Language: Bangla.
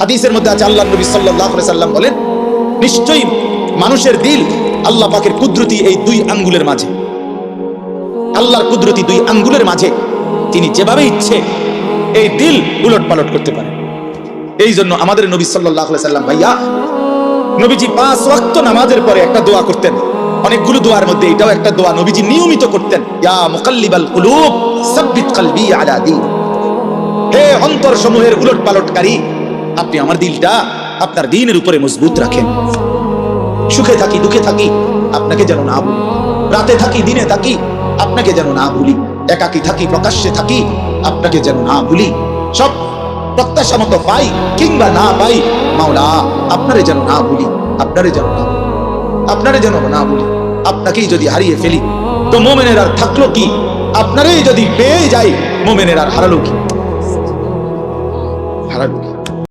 হাদিসের মধ্যে আছে, আল্লাহ নবী সাল্লাল্লাহু আলাইহি সাল্লাম বলেন, নিশ্চয়ই মানুষের দিল আল্লাহ পাকের কুদরতি এই দুই আঙ্গুলের মাঝে, আল্লাহর কুদরতি দুই আঙ্গুলের মাঝে তিনি যেভাবে ইচ্ছে এই দিল উলট পালট করতে পারেন। এই জন্য আমাদের নবী সাল্লাল্লাহু আলাইহি সাল্লাম ভাইয়া, নবীজি 5 ওয়াক্ত নামাজের পরে একটা দোয়া করতেন, অনেকগুলো দোয়ার মধ্যে এটাও একটা দোয়া নবীজি নিয়মিত করতেন, ইয়া মুকাল্লিবাল কুলুব সাব্বিত কলবি আলা দীন। হে অন্তর সমূহের উলট পালটকারী, আপনি আমার দিলটা আপনার দ্বীনের উপরে মজবুত রাখেন। সুখে থাকি দুঃখে থাকি আপনাকে যেন না ভুলি, রাতে থাকি দিনে থাকি আপনাকে যেন না ভুলি, একাকী থাকি প্রকাশ্যে থাকি আপনাকে যেন না ভুলি, সব প্রত্যাশা মতো পাই কিংবা না পাই মাওলা আপনারে যেন না ভুলি, আপনারে যেন না ভুলি, আপনারে যেন না ভুলি। আপনাকেই যদি হারিয়ে ফেলি তো মোমেনের আর থাকলো কি? আপনারই যদি পেয়ে যাই মোমেনের আর হারালো কি? হারালো কি?